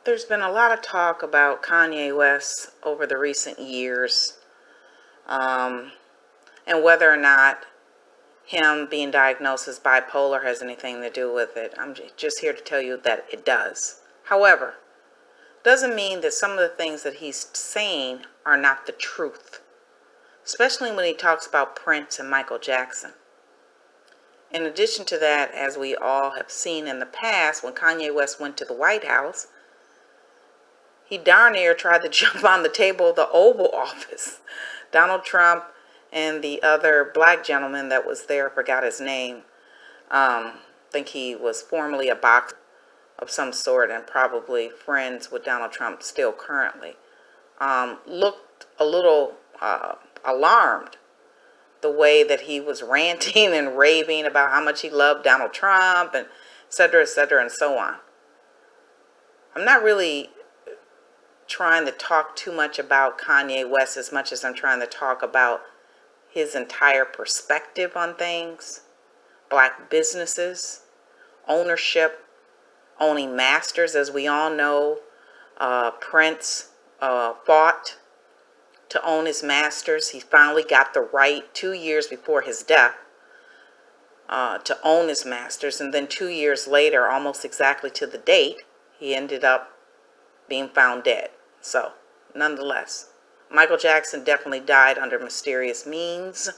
There's been a lot of talk about Kanye West over the recent years, um, and whether or not him being diagnosed as bipolar has anything to do with it. I'm just here to tell you that it does. However, doesn't mean that some of the things that he's saying are not the truth, especially when he talks about Prince and Michael Jackson. In addition to that, as we all have seen in the past, when Kanye West went to the White House, he darn near tried to jump on the table of the Oval Office. Donald Trump and the other black gentleman that was there, I forgot his name. I think he was formerly a boxer of some sort and probably friends with Donald Trump still currently. Looked a little alarmed the way that he was ranting and raving about how much he loved Donald Trump and et cetera, and so on. I'm not really trying to talk too much about Kanye West as much as I'm trying to talk about his entire perspective on things, black businesses, ownership, owning masters. As we all know, Prince fought to own his masters. He finally got the right 2 years before his death to own his masters. And then 2 years later, almost exactly to the date, he ended up being found dead. So, nonetheless, Michael Jackson definitely died under mysterious means.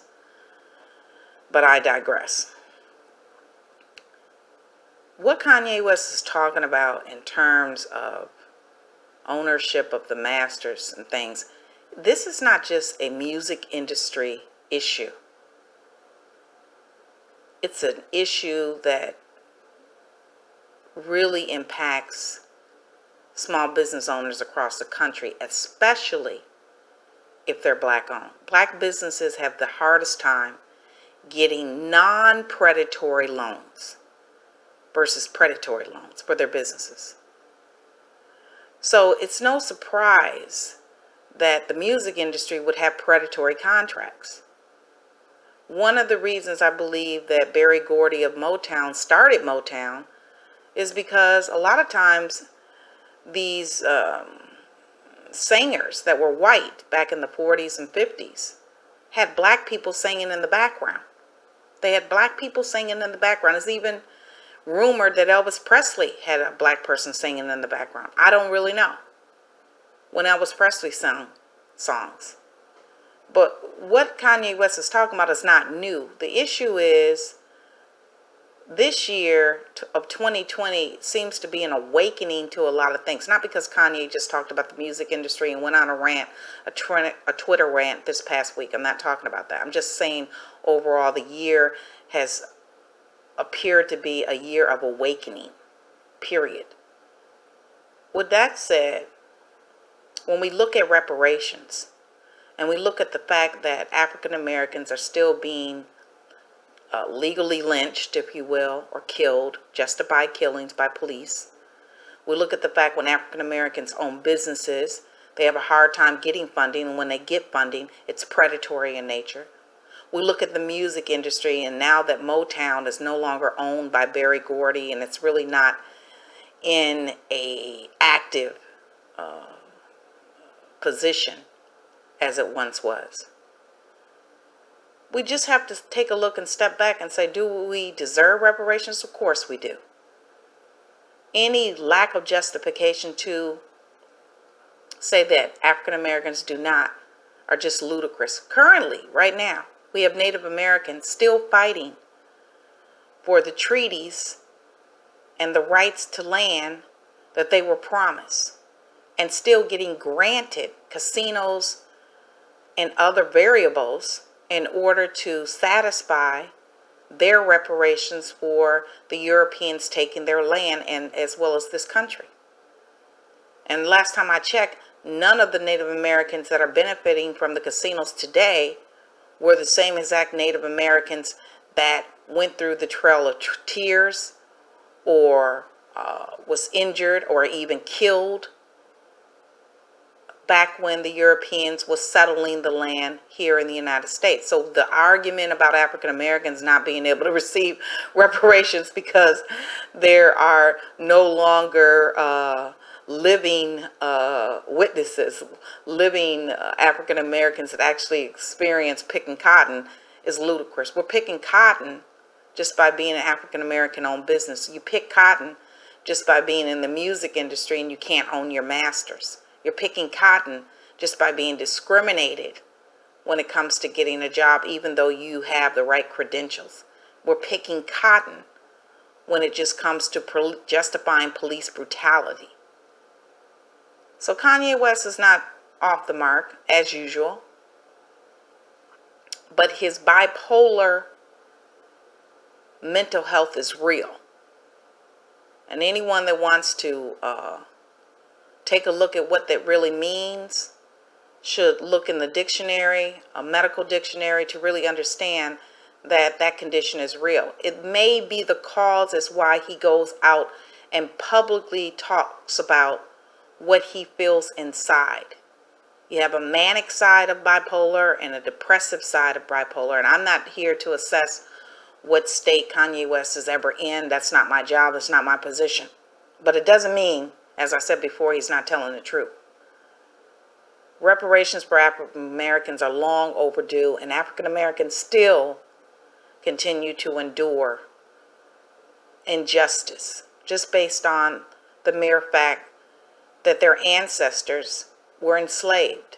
But I digress. What Kanye West is talking about in terms of ownership of the masters and things, this is not just a music industry issue. It's an issue that really impacts small business owners across the country, especially if they're black owned. Black businesses have the hardest time getting non-predatory loans versus predatory loans for their businesses. So it's no surprise that the music industry would have predatory contracts. One of the reasons I believe that Berry Gordy of Motown started Motown is because a lot of times these singers that were white back in the 40s and 50s had black people singing in the background. They had black people singing in the background. It's even rumored that Elvis Presley had a black person singing in the background. I don't really know when Elvis Presley sang songs. But what Kanye West is talking about is not new. The issue is this year of 2020 seems to be an awakening to a lot of things. Not because Kanye just talked about the music industry and went on a rant, a Twitter rant this past week. I'm not talking about that. I'm just saying overall the year has appeared to be a year of awakening, period. With that said, when we look at reparations and we look at the fact that African Americans are still being legally lynched, if you will, or killed, justified killings by police. We look at the fact when African Americans own businesses, they have a hard time getting funding, and when they get funding, it's predatory in nature. We look at the music industry, and now that Motown is no longer owned by Berry Gordy, and it's really not in a active position as it once was. We just have to take a look and step back and say, do we deserve reparations? Of course we do. Any lack of justification to say that African Americans do not are just ludicrous. Currently, right now, we have Native Americans still fighting for the treaties and the rights to land that they were promised, and still getting granted casinos and other variables in order to satisfy their reparations for the Europeans taking their land, and as well as this country. And last time I checked, none of the Native Americans that are benefiting from the casinos today were the same exact Native Americans that went through the Trail of Tears or was injured or even killed back when the Europeans was settling the land here in the United States. So the argument about African Americans not being able to receive reparations because there are no longer living witnesses, living African Americans that actually experience picking cotton is ludicrous. We're picking cotton just by being an African American owned business. You pick cotton just by being in the music industry and you can't own your masters. You're picking cotton just by being discriminated when it comes to getting a job, even though you have the right credentials. We're picking cotton when it just comes to justifying police brutality. So Kanye West is not off the mark, as usual. But his bipolar mental health is real. And anyone that wants to take a look at what that really means should look in the dictionary, a medical dictionary, to really understand that that condition is real. It may be the cause as why he goes out and publicly talks about what he feels inside. You have a manic side of bipolar and a depressive side of bipolar. And I'm not here to assess what state Kanye West is ever in. That's not my job. That's not my position. But it doesn't mean, as I said before, he's not telling the truth. Reparations for African Americans are long overdue, and African Americans still continue to endure injustice just based on the mere fact that their ancestors were enslaved.